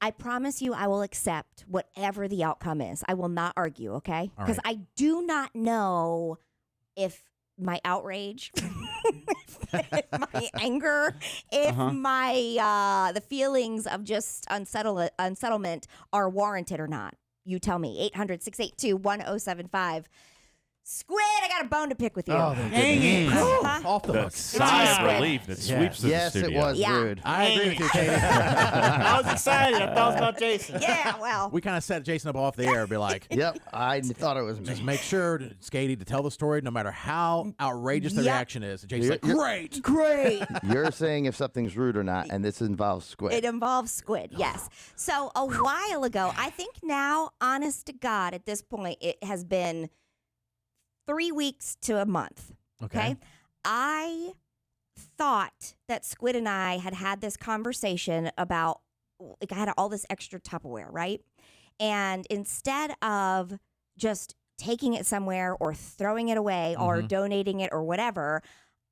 I promise you I will accept whatever the outcome is. I will not argue, okay? Because I do not know if my outrage, if my anger, if my the feelings of just unsettlement are warranted or not. You tell me. 800-682-1075. Squid, I got a bone to pick with you. Oh, dang it. Off the hook. Sigh of relief that sweeps through the studio. Yes, it was rude. I agree with you, Katie. I was excited. I thought it was about Jason. Yeah, well. We kind of set Jason up off the air, be like, Yep, I thought it was me. just make sure, Katie, to tell the story no matter how outrageous the reaction is. And Jason's like, great. Great. You're saying if something's rude or not, and this involves Squid. It involves Squid, yes. So a while ago, I think now, honest to God, at this point, it has been 3 weeks to a month. Okay. I thought that Squid and I had this conversation about, like, I had all this extra Tupperware, right? And instead of just taking it somewhere or throwing it away or donating it or whatever,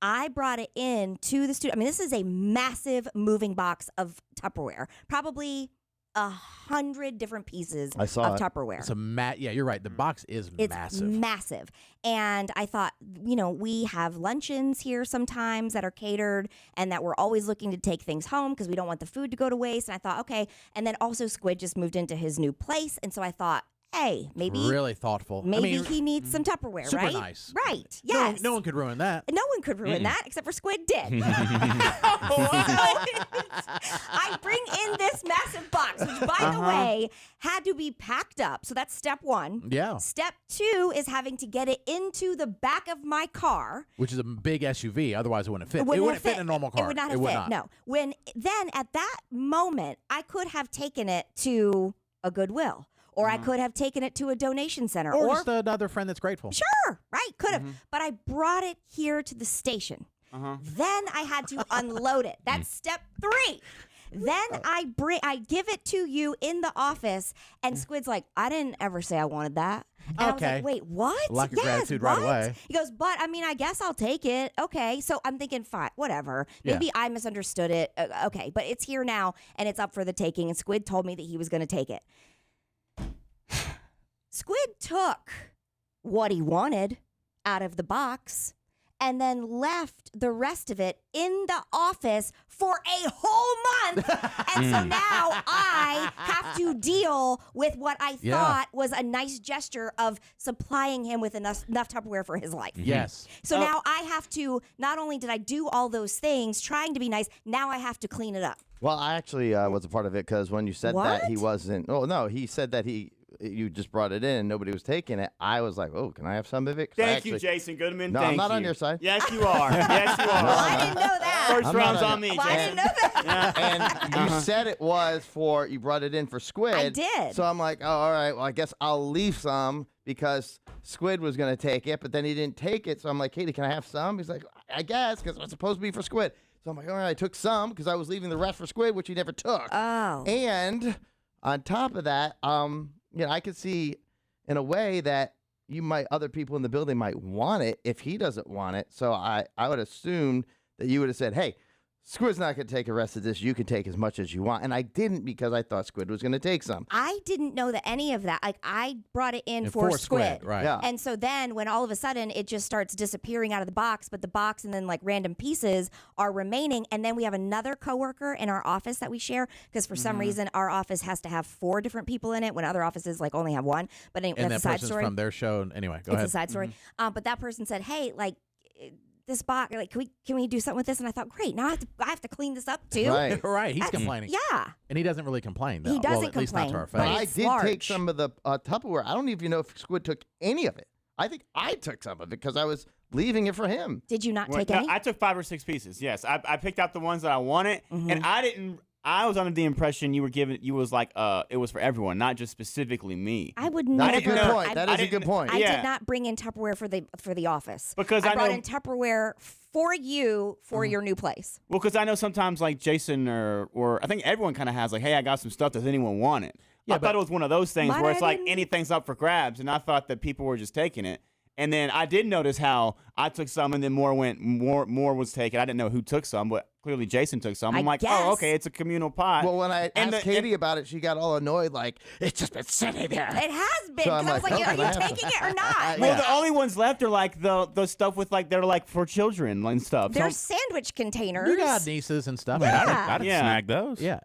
I brought it in to the studio. I mean, this is a massive moving box of Tupperware, probably 100 different pieces of Tupperware. It's yeah, you're right. The box is massive. It's massive. And I thought, you know, we have luncheons here sometimes that are catered and that we're always looking to take things home because we don't want the food to go to waste. And I thought, okay. And then also Squid just moved into his new place. And so I thought, hey, maybe really thoughtful. Maybe he needs some Tupperware, super right? nice. Right. Yes. No one could ruin that. No one could ruin that except for Squid did. So I bring in this massive box, which, by the way, had to be packed up. So that's step one. Yeah. Step two is having to get it into the back of my car, which is a big SUV. Otherwise, it wouldn't fit. It wouldn't fit in a normal car. It would not have fit. No. Then at that moment, I could have taken it to a Goodwill. Or I could have taken it to a donation center. Or just another friend that's grateful. Sure, right, could have. But I brought it here to the station. Then I had to unload it. That's step three. Then I give it to you in the office, and Squid's like, I didn't ever say I wanted that. And I was like, wait, what? Lack of gratitude right away. He goes, but I mean, I guess I'll take it. Okay. So I'm thinking, fine, whatever. Maybe I misunderstood it. Okay. But it's here now, and it's up for the taking, and Squid told me that he was going to take it. Squid took what he wanted out of the box and then left the rest of it in the office for a whole month. And so now I have to deal with what I thought was a nice gesture of supplying him with enough Tupperware for his life. Yes. So now I have to, not only did I do all those things trying to be nice, now I have to clean it up. Well, I actually was a part of it because when you said that he wasn't, he said that you just brought it in and nobody was taking it. I was like, oh, can I have some of it? Thank you, Jason Goodman. No, I'm not on your side. Yes, you are. Yes, you are. Well, I didn't know that. First round's on me, Well, I didn't know that. And you said it was you brought it in for Squid. I did. So I'm like, oh, all right, well, I guess I'll leave some because Squid was going to take it, but then he didn't take it. So I'm like, Katie, can I have some? He's like, I guess, because it's supposed to be for Squid. So I'm like, all right, I took some because I was leaving the rest for Squid, which he never took. Oh. And on top of that, I could see in a way that other people in the building might want it if he doesn't want it. So I would assume that you would have said, hey, Squid's not going to take the rest of this. You can take as much as you want. And I didn't because I thought Squid was going to take some. I didn't know that any of that. Like, I brought it in for Squid. Right. Yeah. And so then when all of a sudden it just starts disappearing out of the box, but the box and then like random pieces are remaining. And then we have another coworker in our office that we share because for some reason our office has to have 4 different people in it when other offices like only have 1. But anyway, and that's that a side person's story. from their show. Anyway, go ahead. It's a side story. But that person said, hey, like, this box, like, can we do something with this? And I thought, great, now I have to clean this up too. Right. Right. He's complaining. Yeah. And he doesn't really complain, though. He doesn't well, at least not to complain, our but But face. I it's did large. take some of the Tupperware. I don't even know if Squid took any of it. I think I took some of it because I was leaving it for him. Did you not Well, take no, any? I took 5 or 6 pieces. Yes, I picked out the ones that I wanted, and I didn't. I was under the impression you was like it was for everyone, not just specifically me. I would That's never. a good point. I, That is a good point. I Yeah. did not bring in Tupperware for the office Because I I brought know- in Tupperware for you for your new place. Well, because I know sometimes like Jason or I think everyone kind of has like, hey, I got some stuff. Does anyone want it? Yeah, I thought it was one of those things But where I it's like didn't- anything's up for grabs, and I thought that people were just taking it. And then I did notice how I took some, and then more was taken. I didn't know who took some, but clearly Jason took some. I I'm like, guess. oh, okay, it's a communal pot. Well, when I asked the- Katie about it, she got all annoyed, like, it's just been sitting there. It has been. So 'Cause I'm I was like, like, okay, are you what taking it or not? well, the only ones left are like the stuff with like they're like for children and stuff. So- They're sandwich containers. You got nieces and stuff. I'd Yeah. snag those. Yeah.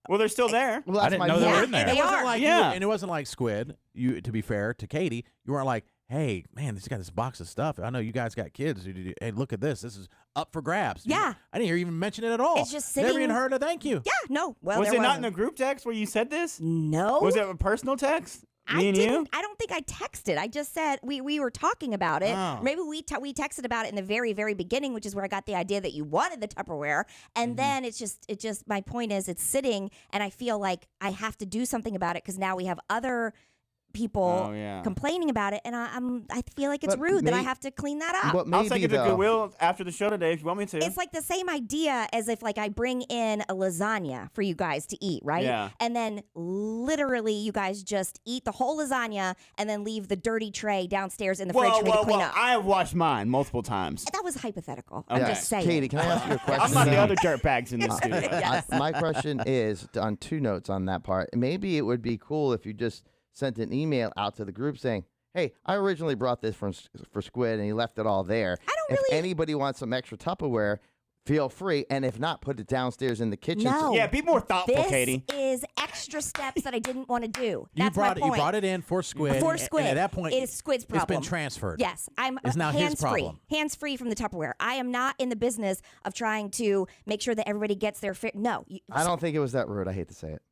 well, they're still there. Well, I that's didn't my know they point. were in there. And it They wasn't are. like Yeah. and it wasn't like Squid. You, to be fair to Katie, you weren't like, hey, man, this got this box of stuff. I know you guys got kids. Hey, look at this. This is up for grabs. Yeah. I didn't hear you even mention it at all. It's just Never sitting- even heard a thank you. Yeah, no. Well, was there it not wasn't. in the group text where you said this? No. Was it a personal text? Me and didn't. you? I don't think I texted. I just said we were talking about it. Oh. Maybe we texted about it in the very, very beginning, which is where I got the idea that you wanted the Tupperware. And then it's just my point is it's sitting, and I feel like I have to do something about it because now we have other people Oh, yeah. complaining about it, and I feel like it's But rude that I may- have to clean that up. But I'll maybe, take it to though, Goodwill after the show today if you want me to. It's like the same idea as if like I bring in a lasagna for you guys to eat, right? Yeah. And then literally you guys just eat the whole lasagna and then leave the dirty tray downstairs in the fridge for me to clean up. I have washed mine multiple times. That was hypothetical. I'm Okay. just saying. Katie, can I ask you a question? I'm not the now? other dirt bags in the studio. My question is on two notes on that part. Maybe it would be cool if you just sent an email out to the group saying, hey, I originally brought this for Squid and he left it all there. I don't If really- anybody wants some extra Tupperware, feel free. And if not, put it downstairs in the kitchen. No. Yeah, be more thoughtful, This Katie. is extra steps that I didn't want to do. You That's brought my point. You brought it in for Squid. For and- Squid. And at that point, it is Squid's problem. It's been transferred. Yes, I'm It's now his hands-free. problem. Hands-free from the Tupperware. I am not in the business of trying to make sure that everybody gets their fair. No. I don't think it was that rude. I hate to say it.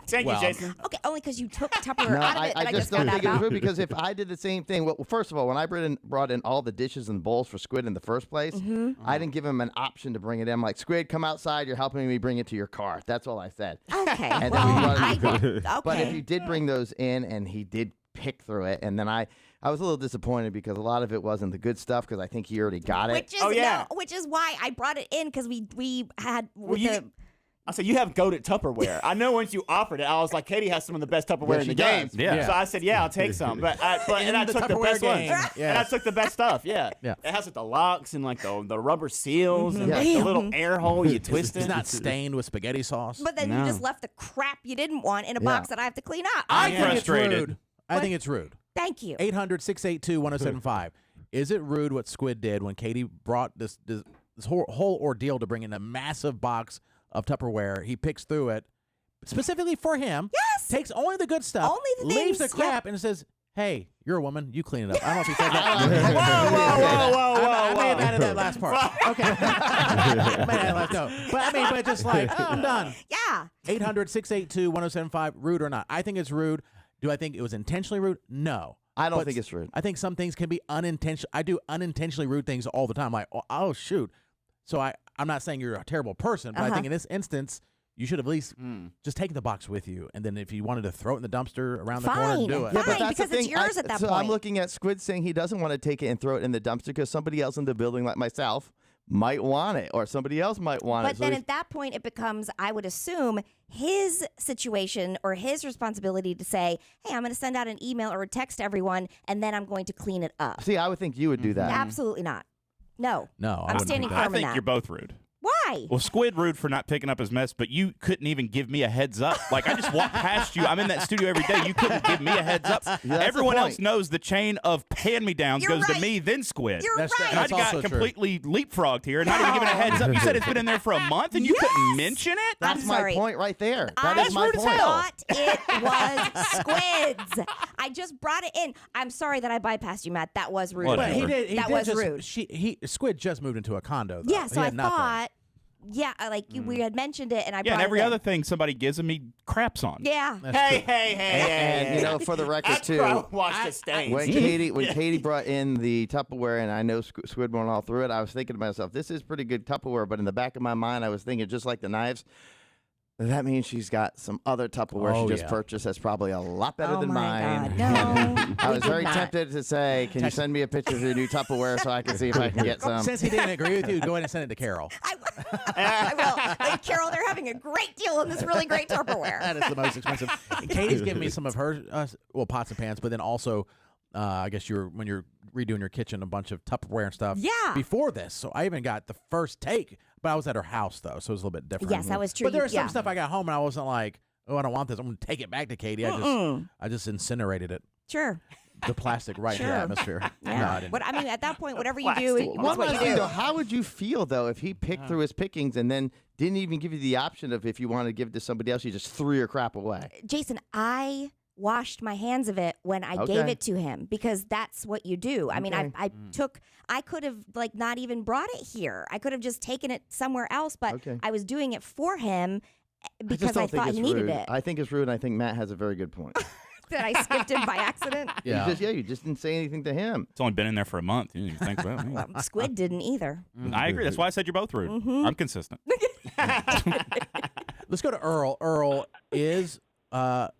Thank Well, you, Jason. Okay, only because you took Tupperware No, out of it that I I just found don't out think it was about. rude because if I did the same thing, well, first of all, when I brought in all the dishes and bowls for Squid in the first place, I didn't give him an option to bring it in. I'm like, Squid, come outside. You're helping me bring it to your car. That's all I said. Okay, And then well, we brought it I to the did. car. Okay. But if you did bring those in and he did pick through it, and then I was a little disappointed because a lot of it wasn't the good stuff because I think he already got it. Which is Oh, yeah. which is why I brought it in because we had with you- the I said, you have goated Tupperware. I know once you offered it, I was like, Katie has some of the best Tupperware Yeah, in the she game. does. Yeah. So I said, yeah, I'll take some. But and I the took the Tupperware best ones. game, And I yes. took the best stuff, yeah. Yeah. It has like the locks and like the rubber seals and Yeah. like the little air hole you twist It's it. not stained with spaghetti sauce. but then you No. just left the crap you didn't want in a box that I have to clean up. I think it's frustrated. rude. I think it's rude. Thank you. 800-682-1075. Is it rude what Squid did when Katie brought this whole ordeal to bring in a massive box of Tupperware? He picks through it specifically for him. Yes. Takes only the good stuff. Only the leaves things, the crap and says, "Hey, you're a woman. You clean it up." I don't know if he said that. I may have added that last part. Okay. May have added last, no. But just like, oh, I'm done. Yeah. 800-682-1075. Rude or not? I think it's rude. Do I think it was intentionally rude? No. I don't But think it's rude. I think some things can be unintentional. I do unintentionally rude things all the time. Like, oh shoot. So I'm not saying you're a terrible person, but I think in this instance, you should have at least just take the box with you, and then if you wanted to throw it in the dumpster around the corner, Fine. do it. Yeah, but that's because the it's thing. yours at that so point. I'm looking at Squid saying he doesn't want to take it and throw it in the dumpster because somebody else in the building, like myself, might want it, or somebody else might want But it. So then he's- at that point, it becomes, I would assume, his situation or his responsibility to say, hey, I'm going to send out an email or a text to everyone, and then I'm going to clean it up. see, I would think you would do that. Absolutely not. No. No, I I'm wouldn't standing think that. I firm in think that. you're both rude. Why? Well, Squid rude for not picking up his mess, but you couldn't even give me a heads up. Like, I just walked past you. I'm in that studio every day. You couldn't give me a heads up. that's the Everyone else point. knows the chain of hand-me-downs You're goes to right. me, then Squid. You're That's- right. and I that's got also true. completely leapfrogged here and not even given a heads up. You said it's been in there for a month and you couldn't mention it? That's I'm my sorry. point right there. That I is my rude as point. hell. thought it was Squid's. I just brought it in. I'm sorry that I bypassed you, Matt. That was rude. Whatever. But he did. He That did was just, rude. Squid just moved into a condo. Though. Yeah, so He I had nothing. thought, we had mentioned it, and I Yeah, brought and every it in. other thing somebody gives him, he craps on. Yeah. And you know, for the record too, I watched the stains. when Katie brought in the Tupperware, and I know Squid went all through it, I was thinking to myself, this is pretty good Tupperware. But in the back of my mind, I was thinking, just like the knives, that means she's got some other Tupperware Oh, she just yeah. purchased that's probably a lot better Oh than my mine. God, no. I We was did very not. tempted to say, can you send me a picture of your new Tupperware so I can see if I can get some? Since he didn't agree with you, go ahead and send it to Carol. I will. Like, Carol, they're having a great deal on this really great Tupperware. That is the most expensive. And Katie's giving me some of her, pots and pans, but then also, I guess when you're redoing your kitchen, a bunch of Tupperware and stuff. Yeah. Before this, so I even got the first take. But I was at her house though, so it was a little bit different. Yes, that was true. But there was Yeah. some stuff I got home and I wasn't like, oh, I don't want this. I'm gonna take it back to Katie. I just incinerated it. Sure. The plastic right into the Sure. atmosphere. Yeah. No, I didn't. But I mean, at that point, whatever you do, Plastic. it's One what last you thing, do. though, how would you feel though if he picked through his pickings and then didn't even give you the option of if you wanted to give it to somebody else, you just threw your crap away? Jason, I washed my hands of it when I gave Okay. it to him because that's what you do. I mean, Okay. I could have like not even brought it here. I could have just taken it somewhere else, but Okay. I was doing it for him just because don't I think thought it's he needed rude. it. I think it's rude, and I think Matt has a very good point. That I skipped him by accident. Yeah. You just didn't say anything to him. It's only been in there for a month. You didn't even think about me. Well, Squid didn't either. I agree. That's why I said you're both rude. Mm-hmm. I'm consistent. Let's go to Earl. Earl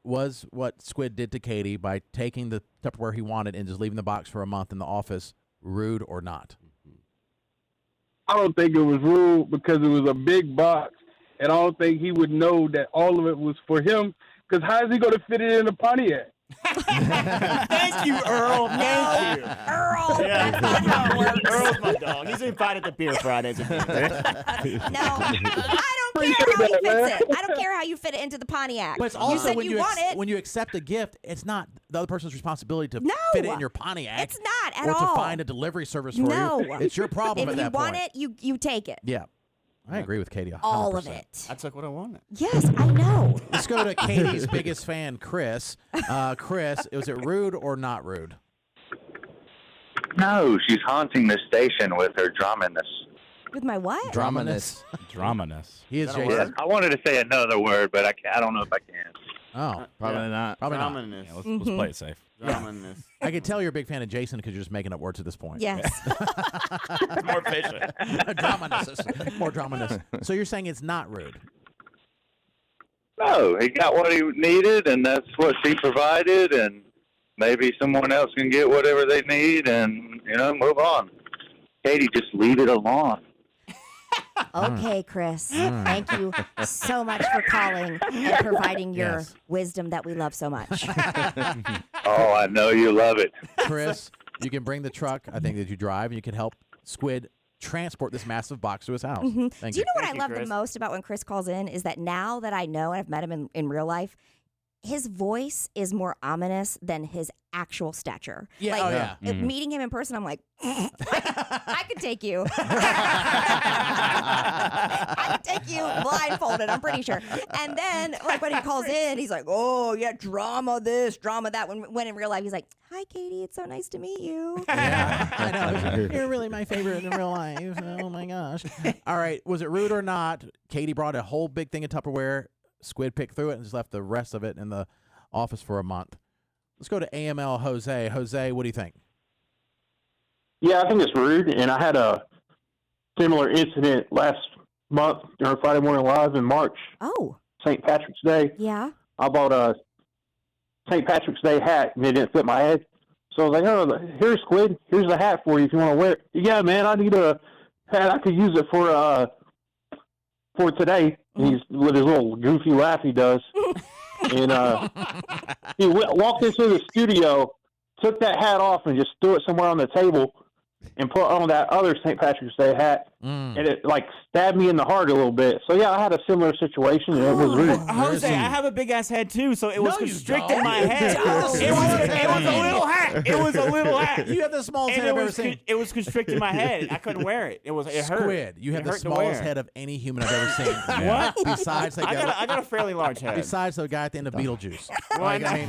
was what Squid did to Katie by taking the Tupperware he wanted and just leaving the box for a month in the office. Rude or not? I don't think it was rude because it was a big box, and I don't think he would know that all of it was for him. Because how is he going to fit it in a Pontiac? Thank you, Earl. Thank you. Earl, that's not how it works. Earl's my dog. He's invited to Beer Fridays. No, I don't care how he fits it. I don't care how you fit it into the Pontiac. But it's you also said when you want it. when you accept a gift, it's not the other person's responsibility to No, fit it in your Pontiac. it's not at or all. to find a delivery service for No. you. It's your problem If at you that want point. it, you take it. Yeah, I agree with Katie. 100%. All of it. I took what I wanted. Yes, I know. Let's go to Katie's biggest fan, Chris. Chris, was it rude or not rude? No, she's haunting the station with her draminess. With my what? Draminess. Draminess. He is Is that a Jason. word? I wanted to say another word, but I don't know if I can. Oh, Probably not. probably not. Draminess. Yeah, let's play it safe. Draminess. I can tell you're a big fan of Jason because you're just making up words at this point. Yes. It's more efficient. Draminess. More draminess. So you're saying it's not rude? No, he got what he needed, and that's what she provided, and maybe someone else can get whatever they need, and, move on. Katie, just leave it alone. Okay, Chris. Thank you so much for calling and providing your Yes. wisdom that we love so much. Oh, I know you love it. Chris, you can bring the truck, I think, that you drive, and you can help Squid transport this massive box to his house. Thank Do you you. know what Thank I you, love the Chris. most about when Chris calls in is that now that I know and I've met him in real life, his voice is more ominous than his actual stature. Yeah, Like, oh, yeah. Meeting him in person, I'm like, I could take you. I could take you blindfolded, I'm pretty sure. And then, like, when he calls in, he's like, oh, yeah, drama this, drama that. When in real life, he's like, hi, Katie, it's so nice to meet you. Yeah, I know. You're really my favorite in real life. Oh, my gosh. All right. Was it rude or not? Katie brought a whole big thing of Tupperware. Squid picked through it and just left the rest of it in the office for a month. Let's go to AML Jose. Jose, what do you think? Yeah, I think it's rude, and I had a similar incident last month during Friday Morning Live in March, Oh, St. Patrick's Day. yeah. I bought a St. Patrick's Day hat, and it didn't fit my head. So I was like, oh, here's Squid. Here's the hat for you if you want to wear it. Yeah, man, I need a hat. I could use it for today. And he's with his little goofy laugh he does. And he walked into the studio, took that hat off, and just threw it somewhere on the table and put on that other St. Patrick's Day hat. And it, stabbed me in the heart a little bit. So, yeah, I had a similar situation, and it was rude. Jose, I have a big ass head too, so it was No, you constricting don't. my head. don't. It was a little hat. It was a little hat. You have the smallest And head it I've ever was seen. it was constricting my head. I couldn't wear it. It hurt. Squid, you have It the hurt to smallest wear. head of any human I've ever seen. What? Besides the I guy, got a fairly large head. besides the guy at the end of Beetlejuice. Why Like, I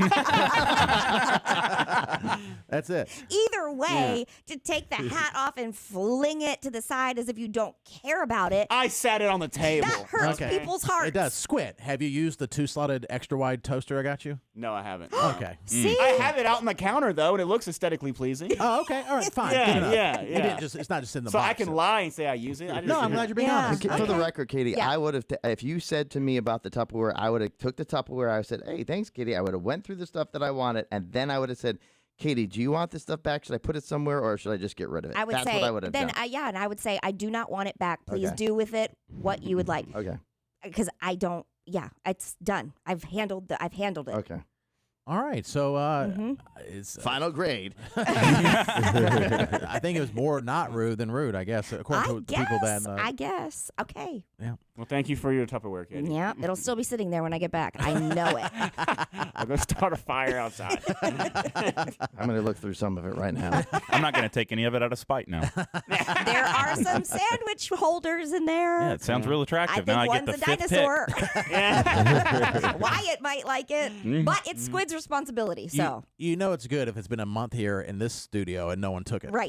mean, that's it. Either way, to take the hat off and fling it to the side as if you don't care about it, I sat it on the table. that hurts Okay. people's hearts. It does. Squid, have you used the 2-slotted extra wide toaster I got you? No, I haven't. Okay. See? I have it out on the counter though, and it looks aesthetically pleasing. Oh, okay. All right. Fine. Yeah, Good enough. yeah, You yeah. didn't just, it's not just in the So box. I can lie and say I use it. I just No, I'm glad you're being Yeah. honest. For the Okay. record, Katie, Yeah. I would have, if you said to me about the Tupperware, I would have took the Tupperware. I said, hey, thanks, Katie. I would have went through the stuff that I wanted, and then I would have said, Katie, do you want this stuff back? Should I put it somewhere, or should I just get rid of it? I would That's say, what I would have then done. and I would say, I do not want it back. Please Okay. do with it what you would like. Okay. Because I don't, it's done. I've handled it. Okay. All right, so it's Final grade. I think it was more not rude than rude, I guess, according to people that. I guess. Okay. Yeah. Well, thank you for your Tupperware, Katie. Yeah, it'll still be sitting there when I get back. I know it. I'm going to start a fire outside. I'm going to look through some of it right now. I'm not going to take any of it out of spite now. There are some sandwich holders in there. Yeah, it sounds real I attractive. think Now I one's get the a fifth dinosaur. pick. Wyatt might like it, but it's Squid's responsibility. So You know it's good if it's been a month here in this studio and no one took it. right.